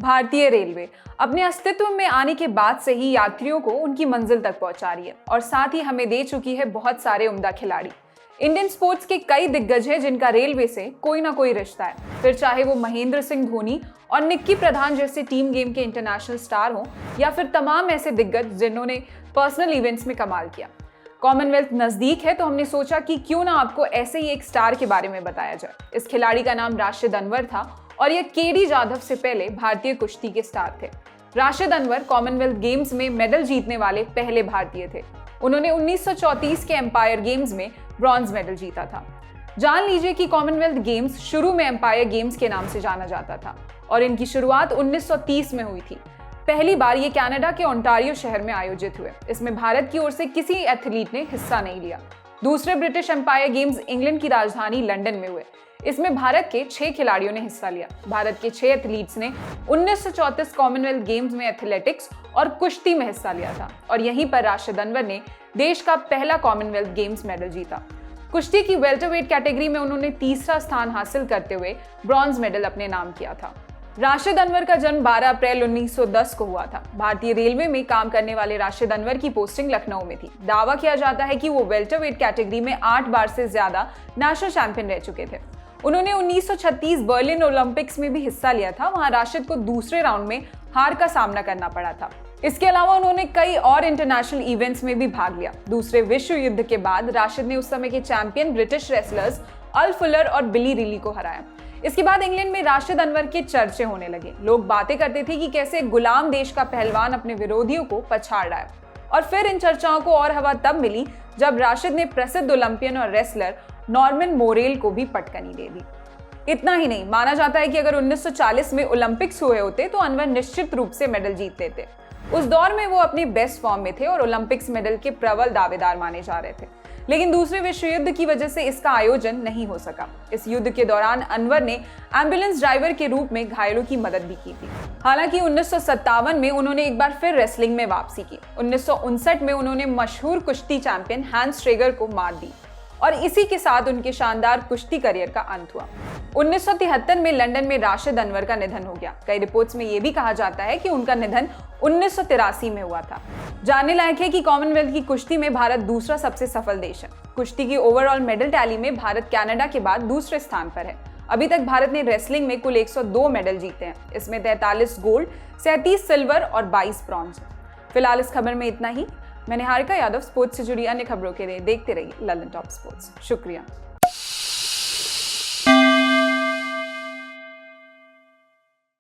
भारतीय रेलवे अपने अस्तित्व में आने के बाद से ही यात्रियों को उनकी मंजिल तक पहुंचा रही है और साथ ही हमें दे चुकी है बहुत सारे उम्दा खिलाड़ी। इंडियन स्पोर्ट्स के कई दिग्गज हैं जिनका रेलवे से कोई ना कोई रिश्ता है, फिर चाहे वो महेंद्र सिंह धोनी और निक्की प्रधान जैसे टीम गेम के इंटरनेशनल स्टार हों या फिर तमाम ऐसे दिग्गज जिन्होंने पर्सनल इवेंट्स में कमाल किया। कॉमनवेल्थ नजदीक है तो हमने सोचा कि क्यों ना आपको ऐसे ही एक स्टार के बारे में बताया जाए। इस खिलाड़ी का नाम राशिद अनवर था और ये केडी जाधव से पहले भारतीय कुश्ती के स्टार थे। राशिद अनवर कॉमनवेल्थ गेम्स में मेडल जीतने वाले पहले भारतीय थे। उन्होंने 1934 के एम्पायर गेम्स में ब्रॉन्ज मेडल जीता था। जान लीजिए कि कॉमनवेल्थ गेम्स शुरू में एम्पायर गेम्स के नाम से जाना जाता था और इनकी शुरुआत 1930 में हुई थी। पहली बार ये कनाडा के ओंटारियो शहर में आयोजित हुए। इसमें भारत की ओर से किसी एथलीट ने हिस्सा नहीं लिया। दूसरे ब्रिटिश एम्पायर गेम्स इंग्लैंड की राजधानी लंदन में हुए। इसमें भारत के 6 खिलाड़ियों ने हिस्सा लिया। भारत के 6 एथलीट्स ने 1934 कॉमनवेल्थ गेम्स में एथलेटिक्स और कुश्ती में हिस्सा लिया था और यहीं पर राशिद अनवर ने देश का पहला कॉमनवेल्थ गेम्स मेडल जीता। कुश्ती की वेल्टरवेट कैटेगरी में उन्होंने तीसरा स्थान हासिल करते हुए ब्रॉन्ज मेडल अपने नाम किया था। राशिद अनवर का जन्म 12 अप्रैल 1910 को हुआ था। भारतीय रेलवे में काम करने वाले राशिद अनवर की पोस्टिंग लखनऊ में थी। दावा किया जाता है कि वो वेल्टरवेट कैटेगरी में 8 बार से ज्यादा नेशनल चैंपियन रह चुके थे। उन्होंने 1936 बर्लिन ओलंपिक्स में भी हिस्सा लिया था। वहां राशिद को दूसरे राउंड में हार का सामना करना पड़ा था। इसके अलावा उन्होंने कई और इंटरनेशनल इवेंट्स में भी भाग लिया। दूसरे विश्व युद्ध के बाद राशिद ने उस समय के चैंपियन ब्रिटिश रेसलर्स अल फुलर और बिली रिली को हराया। इसके बाद इंग्लैंड में राशिद अनवर के चर्चे होने लगे। लोग बातें करते थे कि कैसे गुलाम देश का पहलवान अपने विरोधियों को पछाड़ रहा है। और फिर इन चर्चाओं को और हवा तब मिली जब राशिद ने प्रसिद्ध ओलंपियन और रेसलर नॉर्मन मोरेल को भी पटकनी दे दी। इतना ही नहीं, माना जाता है कि अगर 1940 में ओलंपिक्स हुए होते तो अनवर निश्चित रूप से मेडल जीत लेते। उस दौर में वो अपनी बेस्ट फॉर्म में थे और ओलंपिक्स मेडल के प्रबल दावेदार माने जा रहे थे। लेकिन दूसरे विश्व युद्ध की वजह से इसका आयोजन नहीं हो सका। इस युद्ध के दौरान अनवर ने एम्बुलेंस ड्राइवर के रूप में घायलों की मदद भी की थी। हालांकि 1957 में उन्होंने एक बार फिर रेसलिंग में वापसी की। 1959 में उन्होंने मशहूर कुश्ती चैंपियन हैंस ट्रेगर को मार दी और इसी के साथ उनके शानदार कुश्ती करियर का अंत हुआ। 1973 में लंदन में राशिद अनवर का निधन हो गया। कई रिपोर्ट्स में यह भी कहा जाता है कि उनका निधन 1983 में हुआ था। जानने लायक है कि कॉमनवेल्थ की कुश्ती में भारत दूसरा सबसे सफल देश है। कुश्ती की ओवरऑल मेडल टैली में भारत कनाडा के बाद दूसरे स्थान पर है। अभी तक भारत ने रेसलिंग में कुल 102 मेडल जीते हैं। इसमें 43 गोल्ड, 37 सिल्वर और 22 ब्रॉन्ज। फिलहाल इस खबर में इतना ही। मैं निहारिका यादव स्पोर्ट्स से जुड़ी अन्य खबरों के लिए देखते रहिए ललन टॉप स्पोर्ट्स। शुक्रिया।